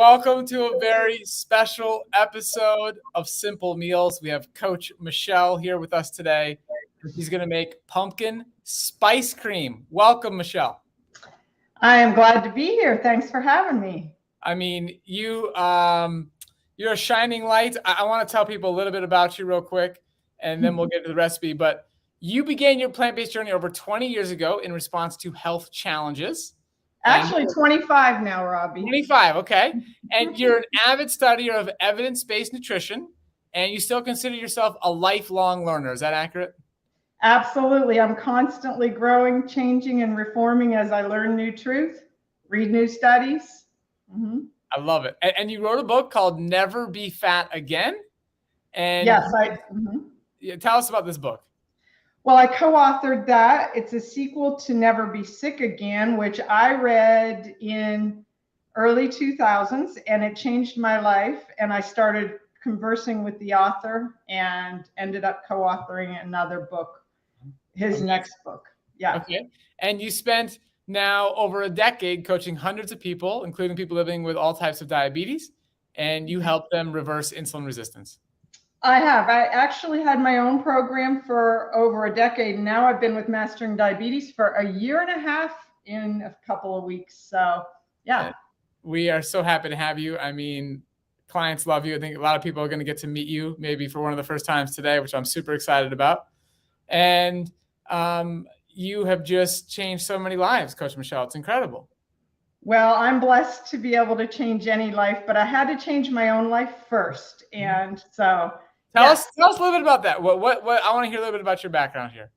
welcome to a very special episode of Simple Meals. We have Coach Michelle here with us today. She's going to make pumpkin spice cream. Welcome, Michelle. I am glad to be here. Thanks for having me. I mean, you're a shining light. I want to tell people a little bit about you real quick, and then we'll get to the recipe. But you began your plant-based journey over 20 years ago in response to health challenges. Actually, 25 now, Robbie. 25, okay. And you're an avid studier of evidence-based nutrition, and you still consider yourself a lifelong learner. Is that accurate? Absolutely. I'm constantly growing, changing, and reforming as I learn new truth, read new studies. I love it. And you wrote a book called Never Be Fat Again. And yes, tell us about this book. Well, I co-authored that. It's a sequel to Never Be Sick Again, which I read in early 2000s, and it changed my life. And I started conversing with the author and ended up co-authoring another book, his next book. Yeah. Okay. And you spent now over a decade coaching hundreds of people, including people living with all types of diabetes, and you help them reverse insulin resistance. I have. I actually had my own program for over a decade. And now I've been with Mastering Diabetes for a year and a half in a couple of weeks. So, yeah. We are so happy to have you. I mean, clients love you. I think a lot of people are going to get to meet you maybe for one of the first times today, which I'm super excited about. And you have just changed so many lives, Coach Michelle. It's incredible. Well, I'm blessed to be able to change any life, but I had to change my own life first. And so tell us a little bit about that. What I want to hear a little bit about your background here.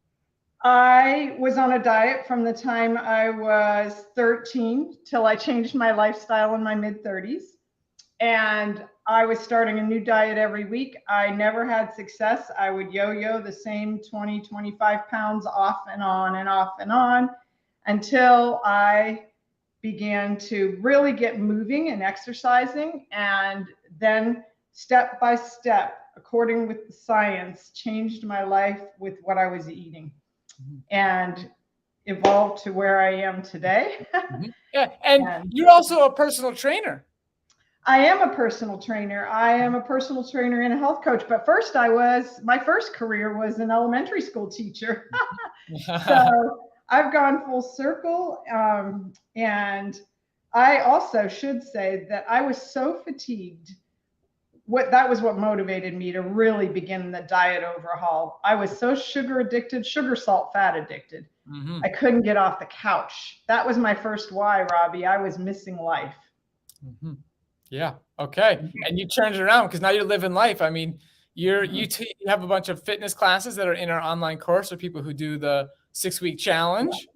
I was on a diet from the time I was 13 till I changed my lifestyle in my mid-30s. And I was starting a new diet every week. I never had success. I would yo-yo the same 20, 25 pounds off and on and off and on until I began to really get moving and exercising, and then step by step, according with the science, changed my life with what I was eating and evolved to where I am today. Yeah, and you're also a personal trainer. I am a personal trainer. I am a personal trainer and a health coach. But first, my first career was an elementary school teacher. So I've gone full circle. And I also should say that I was so fatigued. That was what motivated me to really begin the diet overhaul. I was so sugar addicted, sugar, salt, fat addicted. I couldn't get off the couch. That was my first why, Robbie. I was missing life. Yeah. Okay. And you turned it around because now you're living life. I mean, you have a bunch of fitness classes that are in our online course for people who do the 6-week challenge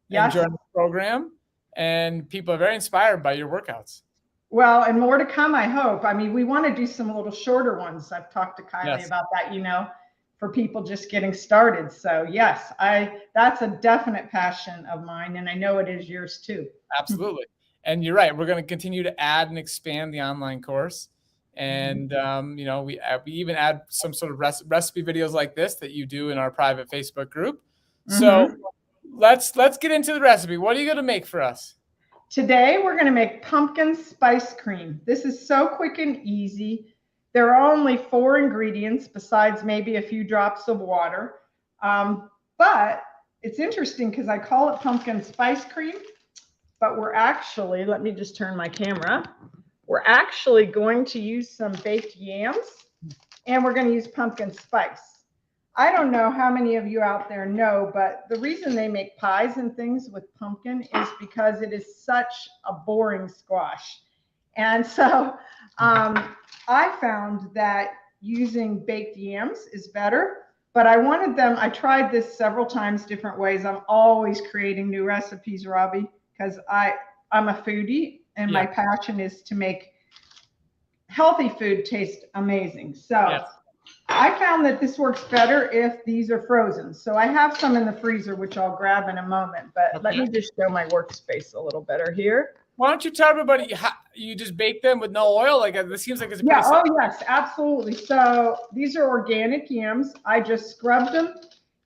and join the program. And people are very inspired by your workouts. Well, and more to come, I hope. I mean, we want to do some little shorter ones. I've talked to Kylie about that, for people just getting started. So yes, that's a definite passion of mine. And I know it is yours too. Absolutely. And you're right. We're going to continue to add and expand the online course. And, we even add some sort of recipe videos like this that you do in our private Facebook group. So let's get into the recipe. What are you going to make for us? Today, we're going to make pumpkin spice cream. This is so quick and easy. There are only 4 ingredients besides maybe a few drops of water. But it's interesting because I call it pumpkin spice cream. But we're actually, let me just turn my camera. We're actually going to use some baked yams, and we're going to use pumpkin spice. I don't know how many of you out there know, but the reason they make pies and things with pumpkin is because it is such a boring squash. And so I found that using baked yams is better, but I tried this several times, different ways. I'm always creating new recipes, Robbie, because I'm a foodie and my passion is to make healthy food taste amazing. So I found that this works better if these are frozen. So I have some in the freezer, which I'll grab in a moment, but let me just show my workspace a little better here. Why don't you tell everybody how you just bake them with no oil? Like this seems like it's pretty simple. Oh yes, absolutely. So these are organic yams. I just scrubbed them,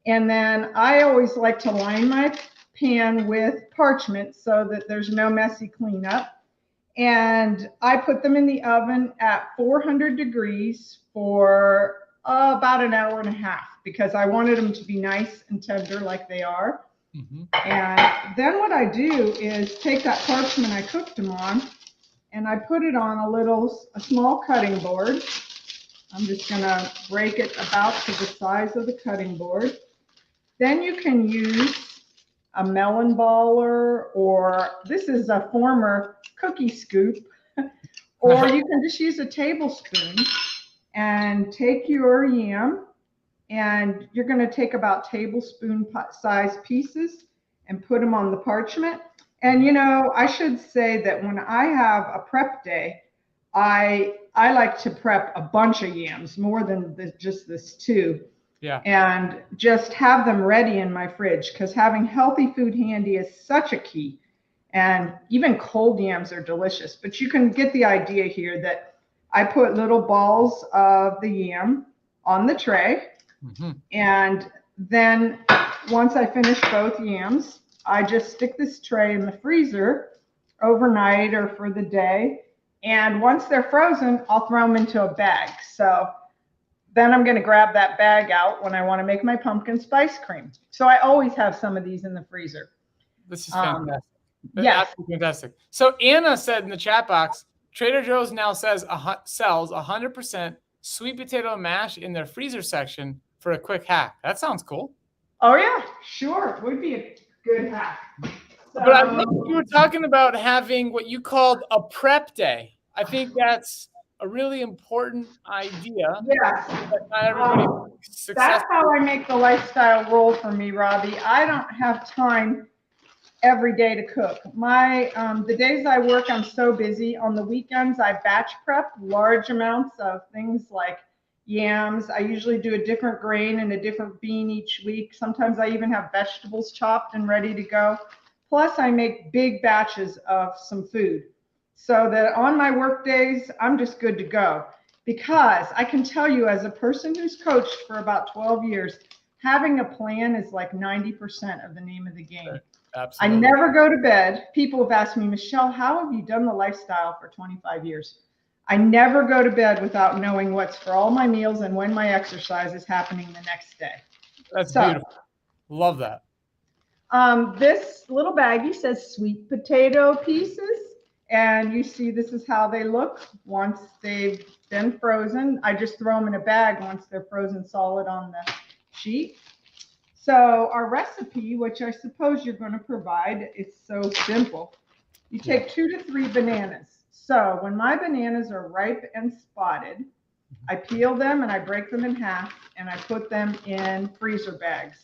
and then I always like to line my pan with parchment so that there's no messy cleanup. And I put them in the oven at 400 degrees for about an hour and a half because I wanted them to be nice and tender like they are. Mhm. And then what I do is take that parchment I cooked them on and I put it on a small cutting board. I'm just gonna break it about to the size of the cutting board. Then you can use a melon baller, or this is a former cookie scoop, or you can just use a tablespoon and take your yam, and you're going to take about tablespoon size pieces and put them on the parchment. And I should say that when I have a prep day, I like to prep a bunch of yams, more than just this two. Yeah. And just have them ready in my fridge, because having healthy food handy is such a key. And even cold yams are delicious, but you can get the idea here that I put little balls of the yam on the tray. Mm-hmm. And then once I finish both yams, I just stick this tray in the freezer overnight or for the day. And once they're frozen, I'll throw them into a bag. So then I'm going to grab that bag out when I want to make my pumpkin spice cream. So I always have some of these in the freezer. This is fantastic. Yes. Absolutely fantastic. So Anna said in the chat box, Trader Joe's now sells 100% sweet potato mash in their freezer section for a quick hack. That sounds cool. Oh yeah, sure. It would be a good hack. But I think you were talking about having what you called a prep day. I think that's a really important idea. Yes. Not everybody That's how I make the lifestyle roll for me, Robbie. I don't have time every day to cook. The days I work, I'm so busy. On the weekends, I batch prep large amounts of things like yams. I usually do a different grain and a different bean each week. Sometimes I even have vegetables chopped and ready to go. Plus, I make big batches of some food so that on my work days, I'm just good to go. Because I can tell you, as a person who's coached for about 12 years, having a plan is like 90% of the name of the game. Absolutely. I never go to bed. People have asked me, Michelle, how have you done the lifestyle for 25 years? I never go to bed without knowing what's for all my meals and when my exercise is happening the next day. That's beautiful. Love that. This little baggie says sweet potato pieces. And you see, this is how they look once they've been frozen. I just throw them in a bag once they're frozen solid on the sheet. So our recipe, which I suppose you're going to provide, it's so simple. You take 2 to 3 bananas. So when my bananas are ripe and spotted, I peel them and I break them in half and I put them in freezer bags.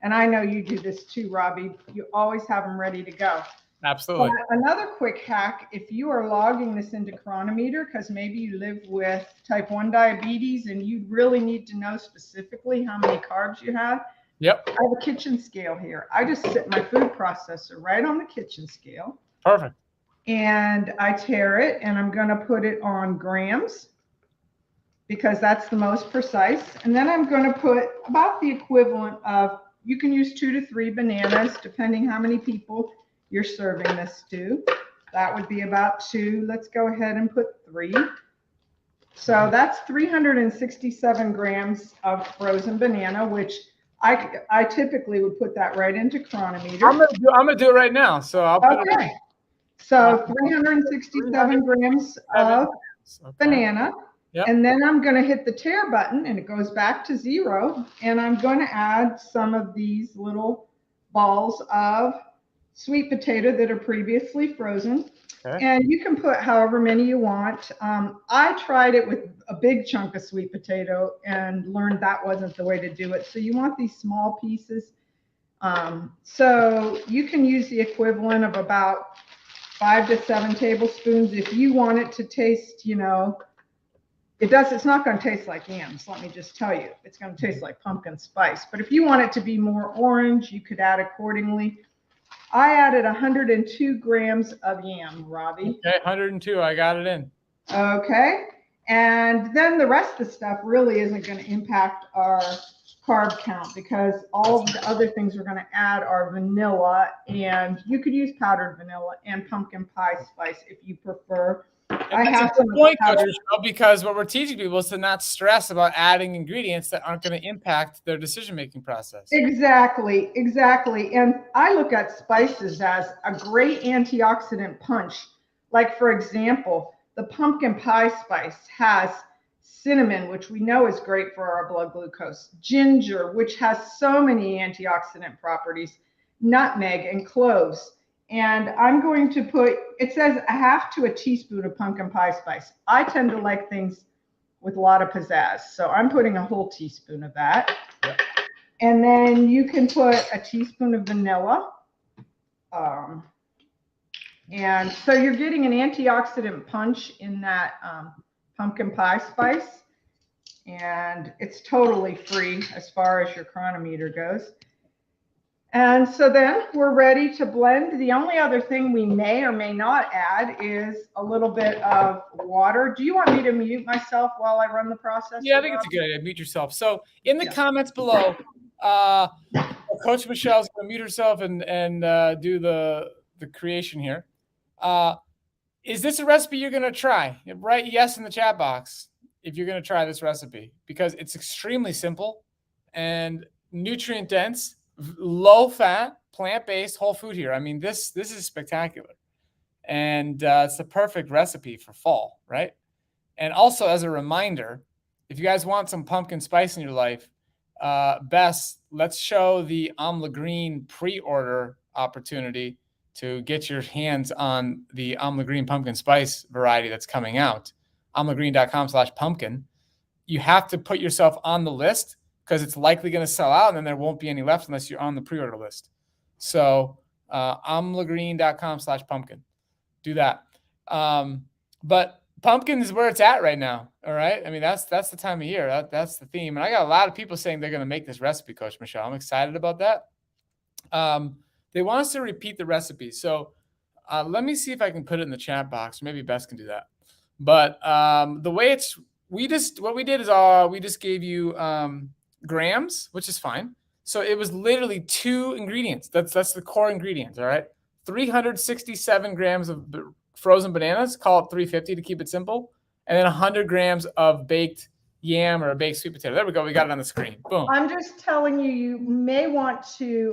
And I know you do this too, Robbie. You always have them ready to go. Absolutely. But another quick hack, if you are logging this into Chronometer, because maybe you live with type 1 diabetes and you really need to know specifically how many carbs you have. Yep. I have a kitchen scale here. I just sit my food processor right on the kitchen scale. Perfect. And I tare it and I'm going to put it on grams because that's the most precise. And then I'm going to put about the equivalent of, you can use 2 to 3 bananas, depending how many people you're serving this to. That would be about 2. Let's go ahead and put 3. So that's 367 grams of frozen banana, which I typically would put that right into Chronometer. I'm gonna do it right now. So I'll put it. So 367 grams of banana. Yep. And then I'm going to hit the tare button and it goes back to 0. And I'm going to add some of these little balls of sweet potato that are previously frozen. Okay. And you can put however many you want. I tried it with a big chunk of sweet potato and learned that wasn't the way to do it. So you want these small pieces. So you can use the equivalent of about 5 to 7 tablespoons if you want it to taste, it's not going to taste like yams. Let me just tell you, it's going to taste like pumpkin spice. But if you want it to be more orange, you could add accordingly. I added 102 grams of yam, Robbie. Okay, 102. I got it in. Okay. And then the rest of the stuff really isn't going to impact our carb count, because all of the other things we're going to add are vanilla, and you could use powdered vanilla and pumpkin pie spice if you prefer. And that's a good point, Coach Michelle, because what we're teaching people is to not stress about adding ingredients that aren't going to impact their decision-making process. Exactly, exactly. And I look at spices as a great antioxidant punch. Like, for example, the pumpkin pie spice has cinnamon, which we know is great for our blood glucose, ginger, which has so many antioxidant properties, nutmeg and cloves. And I'm going to put, it says a half to a teaspoon of pumpkin pie spice. I tend to like things with a lot of pizzazz, so I'm putting a whole teaspoon of that. Yep. And then you can put a teaspoon of vanilla. And so you're getting an antioxidant punch in that pumpkin pie spice. And it's totally free as far as your chronometer goes. And so then we're ready to blend. The only other thing we may or may not add is a little bit of water. Do you want me to mute myself while I run the process? Yeah, I think it's a good idea. Mute yourself. So in the comments below, Coach Michelle's going to mute herself and do the creation here. Is this a recipe you're going to try? Write yes in the chat box if you're going to try this recipe, because it's extremely simple and nutrient dense. Low fat, plant-based, whole food here. I mean, this is spectacular. And it's the perfect recipe for fall, right? And also, as a reminder, if you guys want some pumpkin spice in your life, Bess, let's show the Amla Green pre-order opportunity to get your hands on the Amla Green pumpkin spice variety that's coming out. amlagreen.com/pumpkin. You have to put yourself on the list, because it's likely going to sell out, and then there won't be any left unless you're on the pre-order list. So amlagreen.com/pumpkin. Do that. But pumpkin is where it's at right now. All right. I mean, that's the time of year. That's the theme. And I got a lot of people saying they're going to make this recipe, Coach Michelle. I'm excited about that. They want us to repeat the recipe. So let me see if I can put it in the chat box. Maybe Bess can do that. But the way it's, what we did is we just gave you grams, which is fine. So it was literally 2 ingredients. That's the core ingredients. All right. 367 grams of frozen bananas, call it 350 to keep it simple. And then 100 grams of baked yam or a baked sweet potato. There we go. We got it on the screen. Boom. I'm just telling you, you may want to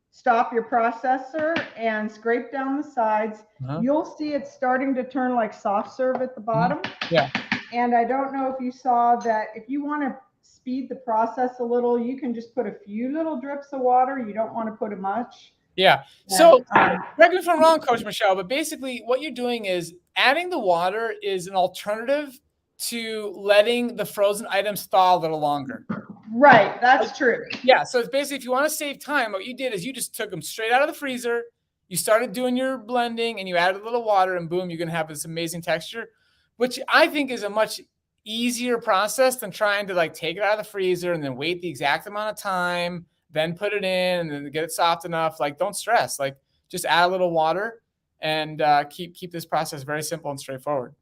stop your processor and scrape down the sides. You'll see it's starting to turn like soft serve at the bottom. Yeah. And I don't know if you saw that if you want to speed the process a little, you can just put a few little drips of water. You don't want to put much. Yeah. So correct me if I'm wrong, Coach Michelle, but basically what you're doing is adding the water is an alternative to letting the frozen items thaw a little longer. Right. That's true. Yeah. So it's basically, if you want to save time, what you did is you just took them straight out of the freezer. You started doing your blending and you added a little water, and boom, you're going to have this amazing texture, which I think is a much easier process than trying to like take it out of the freezer and then wait the exact amount of time, then put it in and then get it soft enough. Like, don't stress. Like, just add a little water and keep this process very simple and straightforward.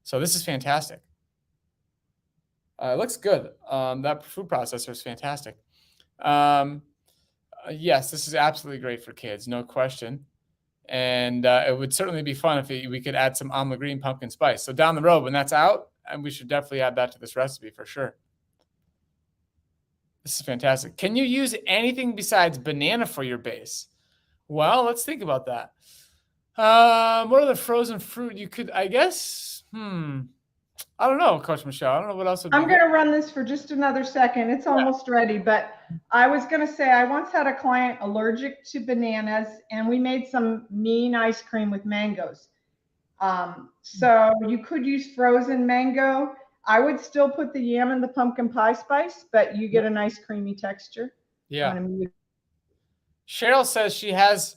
So this is fantastic. It looks good. That food processor is fantastic. Yes, this is absolutely great for kids, no question. And it would certainly be fun if we could add some Amla Green pumpkin spice. So down the road, when that's out, and we should definitely add that to this recipe for sure. This is fantastic. Can you use anything besides banana for your base? Well, let's think about that. What other frozen fruit you could, I guess, I don't know, Coach Michelle. I don't know what else would be I'm going to run this for just another second. It's almost ready, but I was going to say I once had a client allergic to bananas, and we made some mean ice cream with mangoes. So you could use frozen mango. I would still put the yam and the pumpkin pie spice, but you get a nice creamy texture. Yeah. Cheryl says she has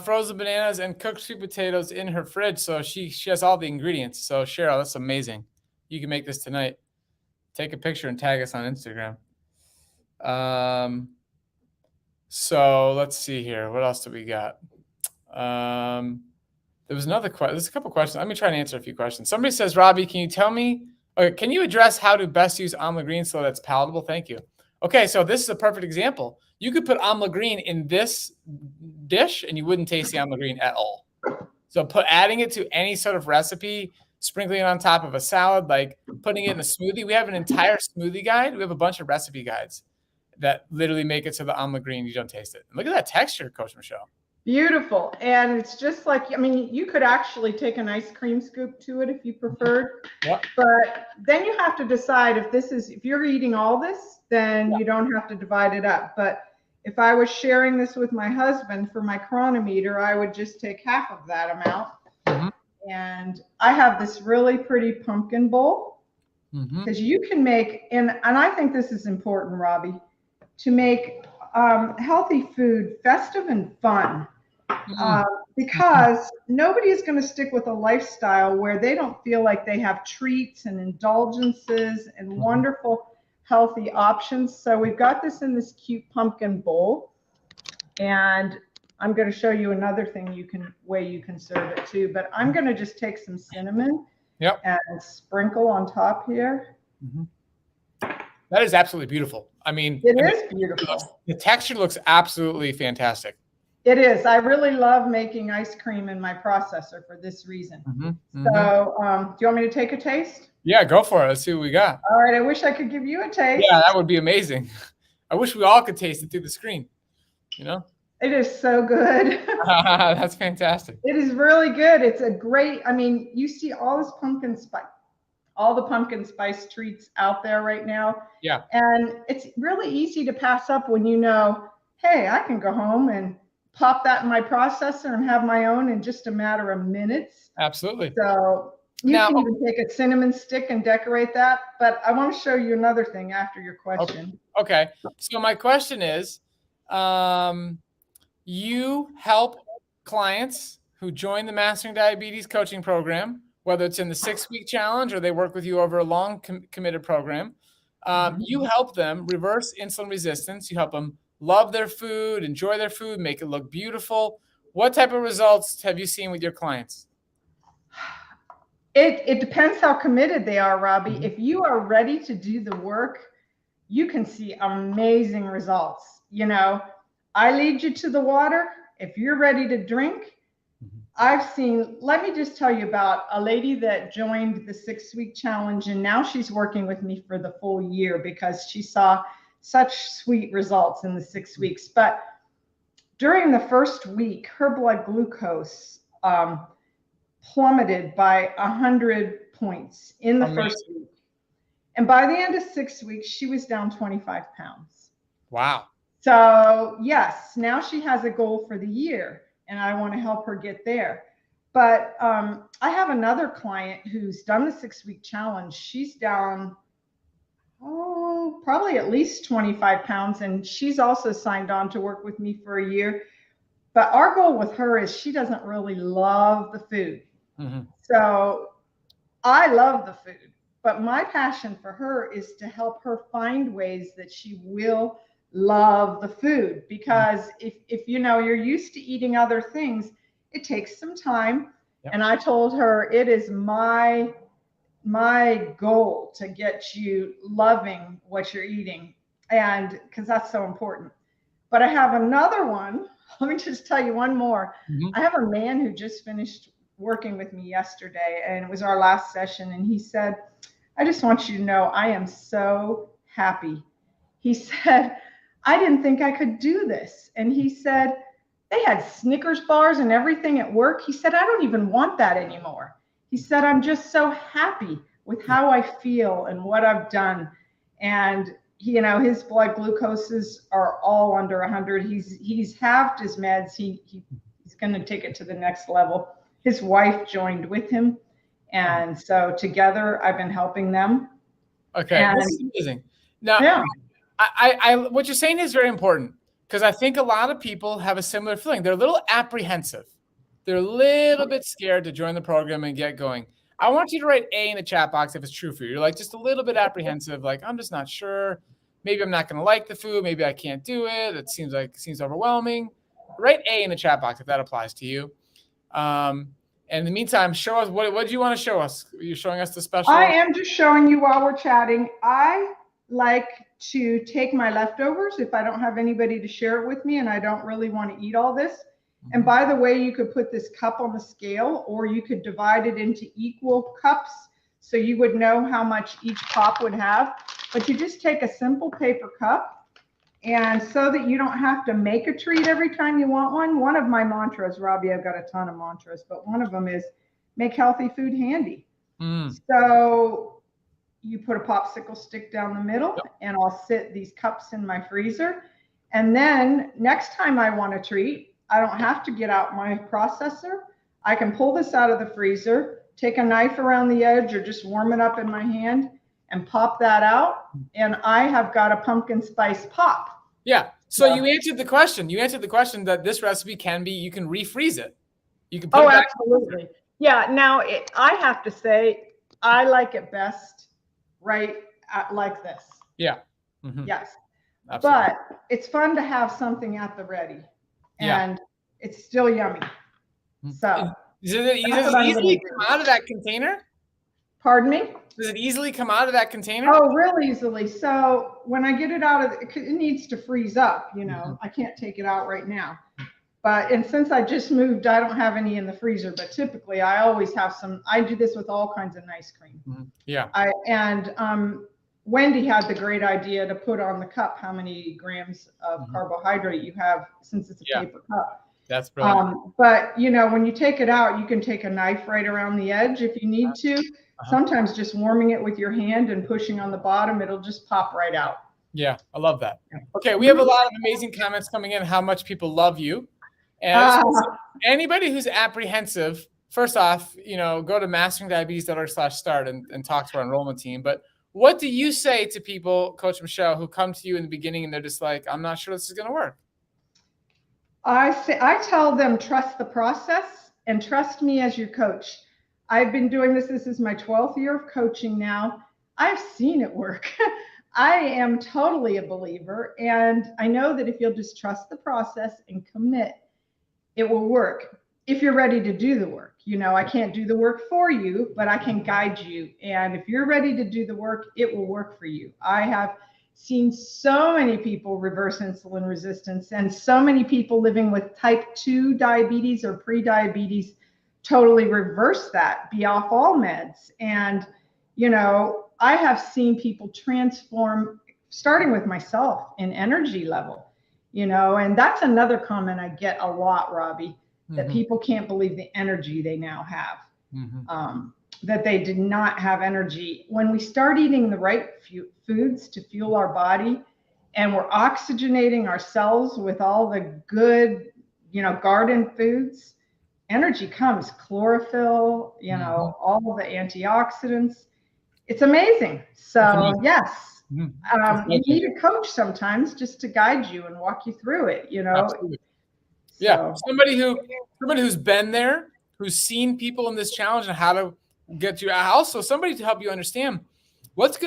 frozen bananas and cooked sweet potatoes in her fridge, so she has all the ingredients. So Cheryl, that's amazing. You can make this tonight. Take a picture and tag us on Instagram. So let's see here. What else do we got? There was another question. There's a couple questions. Let me try and answer a few questions. Somebody says, Robbie, can you tell me, can you address how to best use Amla Green so that's palatable? Thank you. Okay, so this is a perfect example. You could put amla green in this dish and you wouldn't taste the amla green at all. So adding it to any sort of recipe, sprinkling it on top of a salad, like putting it in a smoothie. We have an entire smoothie guide. We have a bunch of recipe guides that literally make it so the amla green, you don't taste it. And look at that texture, Coach Michelle. Beautiful. And it's just like, I mean, you could actually take an ice cream scoop to it if you preferred. Yep. But then you have to decide if you're eating all this, then you don't have to divide it up. But if I was sharing this with my husband for my chronometer, I would just take half of that amount. And I have this really pretty pumpkin bowl because you can make, and I think this is important, Robbie, to make healthy food festive and fun. Because nobody is going to stick with a lifestyle where they don't feel like they have treats and indulgences and wonderful healthy options. So we've got this in this cute pumpkin bowl, and I'm going to show you another way you can serve it too. But I'm going to just take some cinnamon and sprinkle on top here. That is absolutely beautiful. I mean, it is beautiful. The texture looks absolutely fantastic. It is. I really love making ice cream in my processor for this reason. So do you want me to take a taste? Yeah, go for it. Let's see what we got. All right. I wish I could give you a taste. Yeah, that would be amazing. I wish we all could taste it through the screen, you know? It is so good. That's fantastic. It is really good. It's a great, I mean, you see all this pumpkin spice, all the pumpkin spice treats out there right now. Yeah. And it's really easy to pass up when you know, hey, I can go home and pop that in my processor and have my own in just a matter of minutes. Absolutely. So you can even take a cinnamon stick and decorate that. But I want to show you another thing after your question. Okay. So my question is, you help clients who join the Mastering Diabetes coaching program, whether it's in the 6-week challenge or they work with you over a long committed program. You help them reverse insulin resistance. You help them love their food, enjoy their food, make it look beautiful. What type of results have you seen with your clients? It depends how committed they are, Robbie. If you are ready to do the work, you can see amazing results. You know, I lead you to the water. If you're ready to drink, I've seen, let me just tell you about a lady that joined the 6-week challenge, and now she's working with me for the full year because she saw such sweet results in the 6 weeks. But during the first week, her blood glucose plummeted by 100 points in the first week. And by the end of 6 weeks, she was down 25 pounds. Wow. So yes, now she has a goal for the year, and I want to help her get there. But I have another client who's done the 6-week challenge. She's down, probably at least 25 pounds. And she's also signed on to work with me for a year. But our goal with her is she doesn't really love the food. So I love the food, but my passion for her is to help her find ways that she will love the food. Because if you know, you're used to eating other things, it takes some time. And I told her it is my goal to get you loving what you're eating, and because that's so important. But I have another one. Let me just tell you one more. I have a man who just finished working with me yesterday, and it was our last session, and he said, I just want you to know I am so happy. He said, I didn't think I could do this. And he said, they had Snickers bars and everything at work. He said, I don't even want that anymore. He said, I'm just so happy with how I feel and what I've done. And you know, his blood glucoses are all under 100. He's halved his meds. He's going to take it to the next level. His wife joined with him, and so together I've been helping them. Okay, this is amazing. Now, I what you're saying is very important, because I think a lot of people have a similar feeling. They're a little apprehensive. They're a little bit scared to join the program and get going. I want you to write A in the chat box if it's true for you. You're like just a little bit apprehensive, like I'm just not sure. Maybe I'm not going to like the food. Maybe I can't do it. It seems overwhelming. Write A in the chat box if that applies to you. In the meantime, show us what do you want to show us? Are you showing us the special? I am just showing you while we're chatting. I like to take my leftovers if I don't have anybody to share it with me and I don't really want to eat all this. And by the way, you could put this cup on the scale, or you could divide it into equal cups so you would know how much each pop would have. But you just take a simple paper cup, and so that you don't have to make a treat every time you want one. One of my mantras, Robbie, I've got a ton of mantras, but one of them is make healthy food handy. So you put a popsicle stick down the middle, and I'll sit these cups in my freezer. And then next time I want a treat, I don't have to get out my processor. I can pull this out of the freezer, take a knife around the edge, or just warm it up in my hand and pop that out. And I have got a pumpkin spice pop. Yeah. So you answered the question. You answered the question that this recipe can be, you can refreeze it. You can put it back. Absolutely. Yeah. Now I have to say, I like it best like this. Yeah. Yes. Absolutely. But it's fun to have something at the ready. And it's still yummy. So does it easily come out of that container? Pardon me? Does it easily come out of that container? Oh, real easily. So when I get it out of it needs to freeze up, you know. I can't take it out right now. And since I just moved, I don't have any in the freezer, but typically I always have some. I do this with all kinds of nice cream. Yeah. Wendy had the great idea to put on the cup how many grams of carbohydrate you have, since it's a paper cup. That's brilliant. But you know, when you take it out, you can take a knife right around the edge if you need to. Sometimes just warming it with your hand and pushing on the bottom, it'll just pop right out. Yeah, I love that. Okay, we have a lot of amazing comments coming in, how much people love you. And anybody who's apprehensive, first off, you know, go to masteringdiabetes.org/start and talk to our enrollment team. But what do you say to people, Coach Michelle, who come to you in the beginning and they're just like, I'm not sure this is going to work? I tell them, trust the process and trust me as your coach. I've been doing this. This is my 12th year of coaching now. I've seen it work. I am totally a believer. And I know that if you'll just trust the process and commit, it will work. If you're ready to do the work. You know, I can't do the work for you, but I can guide you. And if you're ready to do the work, it will work for you. I have seen so many people reverse insulin resistance, and so many people living with type 2 diabetes or pre-diabetes totally reverse that, be off all meds. And, you know, I have seen people transform, starting with myself, in energy level, you know, and that's another comment I get a lot, Robbie, that people can't believe the energy they now have, that they did not have energy. When we start eating the right foods to fuel our body, and we're oxygenating our cells with all the good, you know, garden foods, energy comes. Chlorophyll, you know, all the antioxidants. It's amazing. So yes, you need a coach sometimes just to guide you and walk you through it, you know. Absolutely. Yeah, somebody who's been there, who's seen people in this challenge and how to get you. Also, somebody to help you understand what's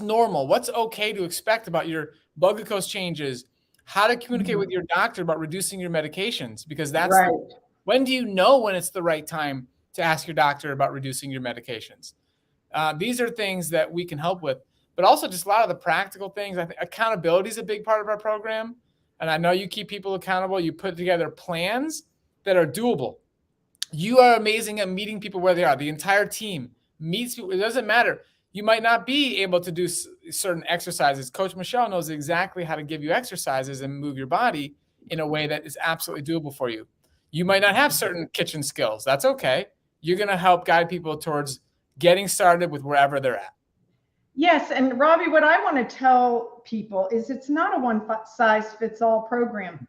normal, what's okay to expect about your blood glucose changes, how to communicate with your doctor about reducing your medications, because that's when do you know when it's the right time to ask your doctor about reducing your medications? These are things that we can help with, but also just a lot of the practical things. I think accountability is a big part of our program. And I know you keep people accountable. You put together plans that are doable. You are amazing at meeting people where they are. The entire team meets people. It doesn't matter. You might not be able to do certain exercises. Coach Michelle knows exactly how to give you exercises and move your body in a way that is absolutely doable for you. You might not have certain kitchen skills. That's okay. You're going to help guide people towards getting started with wherever they're at. Yes, and Robbie, what I want to tell people is it's not a one-size-fits-all program.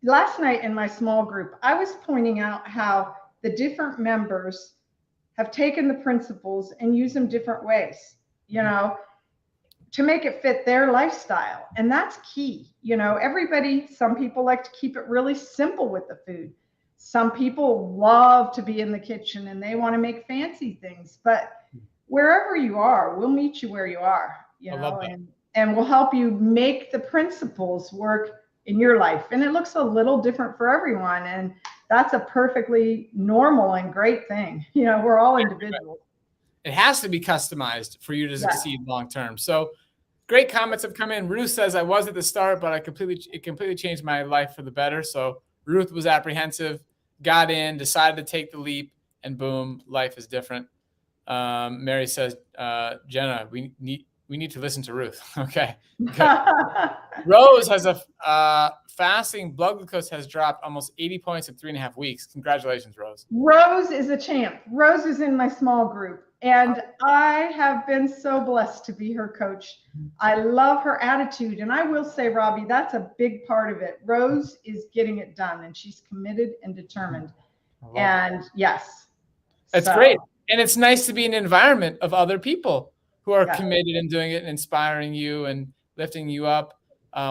Last night in my small group, I was pointing out how the different members have taken the principles and used them different ways, you know, to make it fit their lifestyle. And that's key. You know, some people like to keep it really simple with the food. Some people love to be in the kitchen and they want to make fancy things, but wherever you are, we'll meet you where you are, you know, and we'll help you make the principles work in your life. And it looks a little different for everyone. And that's a perfectly normal and great thing. You know, we're all individuals. it has to be customized for you to succeed long term. So great comments have come in. Ruth says, I was at the start, but it completely changed my life for the better. So Ruth was apprehensive, got in, decided to take the leap, and boom, life is different. Mary says, Jenna, we need to listen to Ruth. Okay. Good. Rose has a fasting blood glucose has dropped almost 80 points in 3.5 weeks. Congratulations, Rose. Rose is a champ. Rose is in my small group, and I have been so blessed to be her coach. I love her attitude, and I will say, Robbie, that's a big part of it. Rose is getting it done, and she's committed and determined. And yes, it's great. And it's nice to be in an environment of other people who are committed and doing it and inspiring you and lifting you up.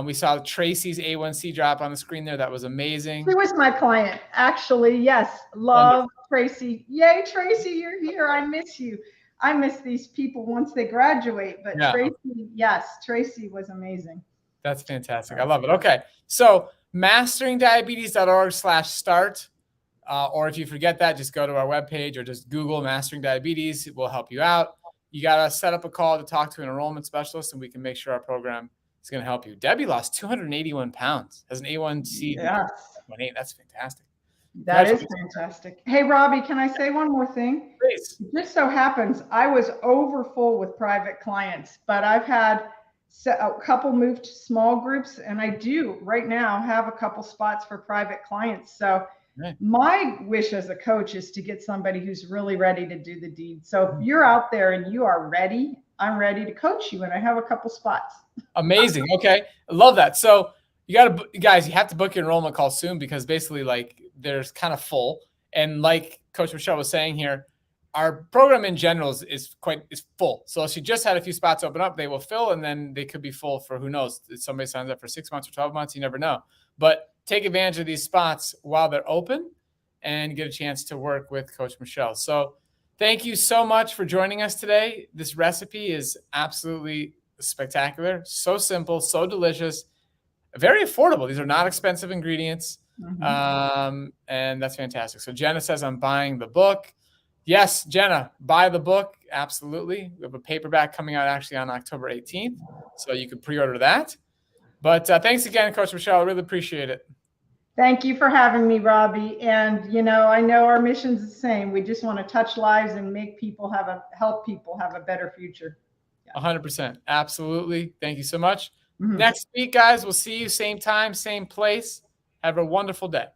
We saw Tracy's A1C drop on the screen there. That was amazing. She was my client, actually. Yes. Love Tracy. Yay, Tracy, you're here. I miss you. I miss these people once they graduate. But Tracy, yes, Tracy was amazing. That's fantastic. I love it. Okay. So masteringdiabetes.org/start. Or if you forget that, just go to our webpage or just Google Mastering Diabetes. It will help you out. You got to set up a call to talk to an enrollment specialist, and we can make sure our program is going to help you. Debbie lost 281 pounds, has an A1C. Yes. That's fantastic. That is fantastic. Hey, Robbie, can I say one more thing? Please. It just so happens I was over full with private clients, but I've had a couple moved to small groups, and I do right now have a couple spots for private clients. So my wish as a coach is to get somebody who's really ready to do the deed. So if you're out there and you are ready, I'm ready to coach you, and I have a couple spots. Amazing. Okay. I love that. So you have to book your enrollment call soon, because basically there's kind of full. And like Coach Michelle was saying here, our program in general is full. So if she just had a few spots open up, they will fill, and then they could be full for who knows. If somebody signs up for 6 months or 12 months, you never know. But take advantage of these spots while they're open and get a chance to work with Coach Michelle. So thank you so much for joining us today. This recipe is absolutely spectacular. So simple, so delicious, very affordable. These are not expensive ingredients. And that's fantastic. So Jenna says, I'm buying the book. Yes, Jenna, buy the book. Absolutely. We have a paperback coming out actually on October 18th. So you can pre-order that. But thanks again, Coach Michelle. I really appreciate it. Thank you for having me, Robbie. And, I know our mission's the same. We just want to touch lives and make people help people have a better future. 100%. Absolutely. Thank you so much. Next week, guys, we'll see you same time, same place. Have a wonderful day.